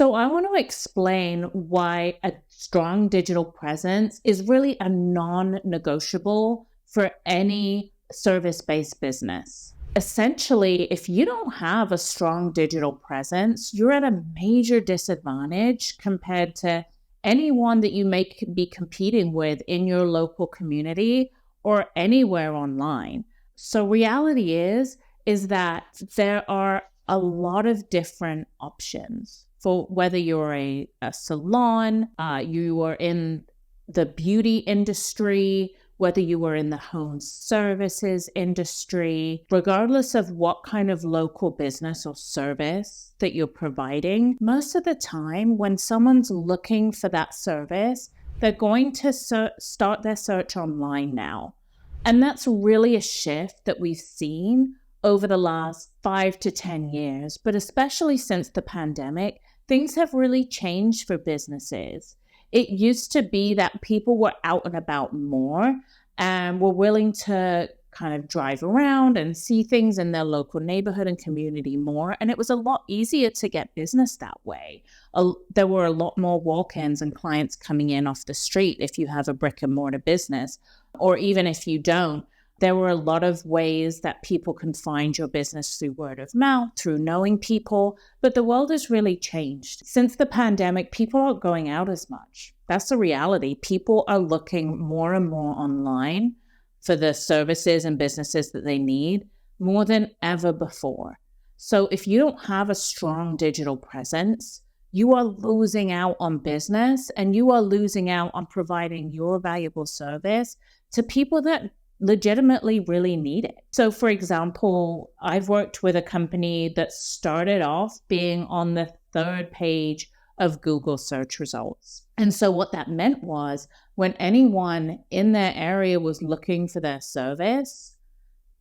So I want to explain why a strong digital presence is really a non-negotiable for any service-based business. Essentially, if you don't have a strong digital presence, you're at a major disadvantage compared to anyone that you may be competing with in your local community or anywhere online. So reality is that there are a lot of different options for whether you're a salon, you are in the beauty industry, whether you are in the home services industry, regardless of what kind of local business or service that you're providing. Most of the time, when someone's looking for that service, they're going to start their search online now. And that's really a shift that we've seen over the last 5 to 10 years, but especially since the pandemic, things have really changed for businesses. It used to be that people were out and about more and were willing to kind of drive around and see things in their local neighborhood and community more. And it was a lot easier to get business that way. There were a lot more walk-ins and clients coming in off the street if you have a brick and mortar business, or even if you don't. There were a lot of ways that people can find your business through word of mouth, through knowing people, but the world has really changed. Since the pandemic, people aren't going out as much. That's the reality. People are looking more and more online for the services and businesses that they need more than ever before. So if you don't have a strong digital presence, you are losing out on business and you are losing out on providing your valuable service to people that legitimately really need it. So for example, I've worked with a company that started off being on the 3rd page of Google search results. And so what that meant was when anyone in their area was looking for their service,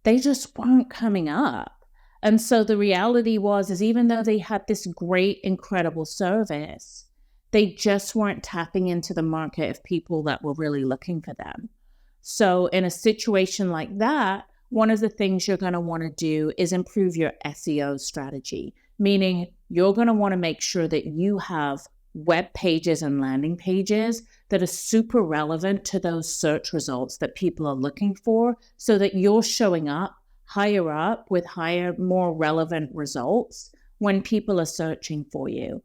they just weren't coming up. And so the reality is even though they had this great, incredible service, they just weren't tapping into the market of people that were really looking for them. So in a situation like that, one of the things you're going to want to do is improve your SEO strategy, meaning you're going to want to make sure that you have web pages and landing pages that are super relevant to those search results that people are looking for so that you're showing up higher up with more relevant results when people are searching for you.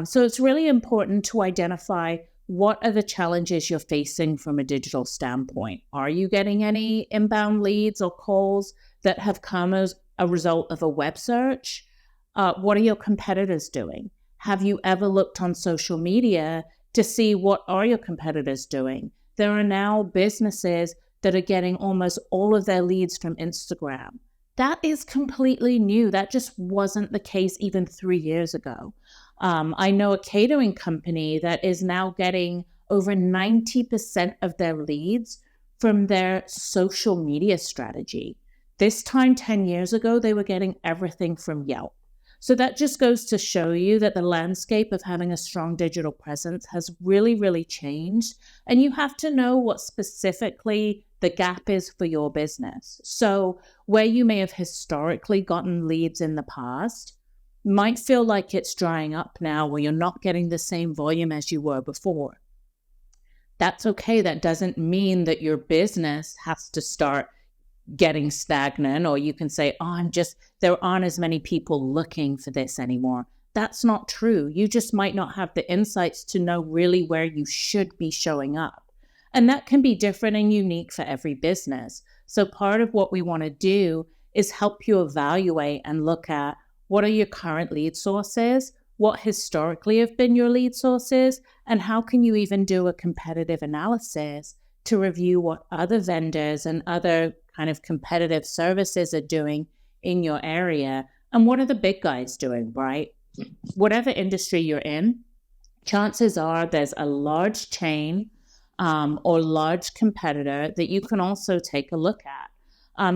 So it's really important to identify what are the challenges you're facing from a digital standpoint. Are you getting any inbound leads or calls that have come as a result of a web search? What are your competitors doing? Have you ever looked on social media to see what are your competitors doing? There are now businesses that are getting almost all of their leads from Instagram. That is completely new. That just wasn't the case even 3 years ago. I know a catering company that is now getting over 90% of their leads from their social media strategy. This time 10 years ago, they were getting everything from Yelp. So that just goes to show you that the landscape of having a strong digital presence has really, really changed. And you have to know what specifically the gap is for your business. So where you may have historically gotten leads in the past, might feel like it's drying up now where you're not getting the same volume as you were before. That's okay. That doesn't mean that your business has to start getting stagnant, or you can say, there aren't as many people looking for this anymore. That's not true. You just might not have the insights to know really where you should be showing up. And that can be different and unique for every business. So part of what we want to do is help you evaluate and look at what are your current lead sources, what historically have been your lead sources, and how can you even do a competitive analysis to review what other vendors and other kind of competitive services are doing in your area, and what are the big guys doing, right? Whatever industry you're in, chances are there's a large chain or large competitor that you can also take a look at.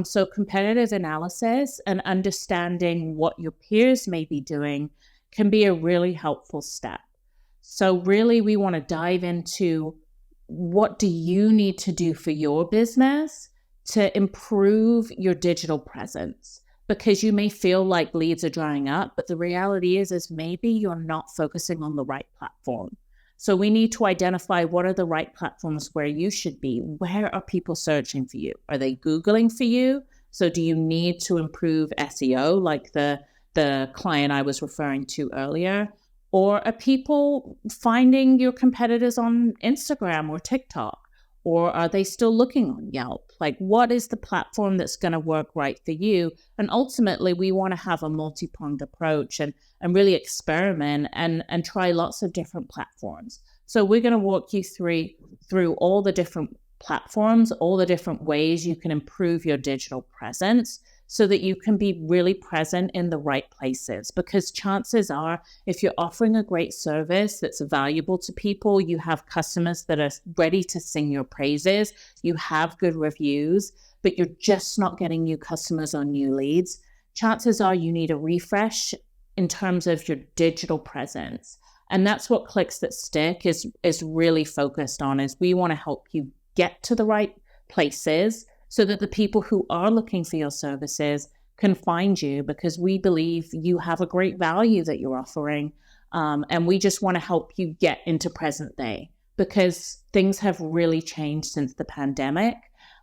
So competitive analysis and understanding what your peers may be doing can be a really helpful step. So really, we want to dive into what do you need to do for your business to improve your digital presence. because you may feel like leads are drying up, but the reality is maybe you're not focusing on the right platform. So we need to identify what are the right platforms where you should be. Where are people searching for you? Are they Googling for you? So do you need to improve SEO like the client I was referring to earlier? Or are people finding your competitors on Instagram or TikTok? Or are they still looking on Yelp? Like, what is the platform that's going to work right for you? And ultimately, we want to have a multi-pronged approach and really experiment and try lots of different platforms. So we're going to walk you through all the different platforms, all the different ways you can improve your digital presence so that you can be really present in the right places. Because chances are, if you're offering a great service that's valuable to people, you have customers that are ready to sing your praises, you have good reviews, but you're just not getting new customers or new leads, chances are you need a refresh in terms of your digital presence. And that's what Clicks That Stick is really focused on, is we want to help you get to the right places so that the people who are looking for your services can find you, because we believe you have a great value that you're offering. And we just want to help you get into present day, because things have really changed since the pandemic.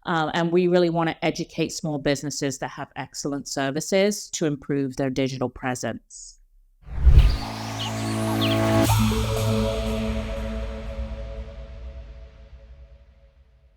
And we really want to educate small businesses that have excellent services to improve their digital presence.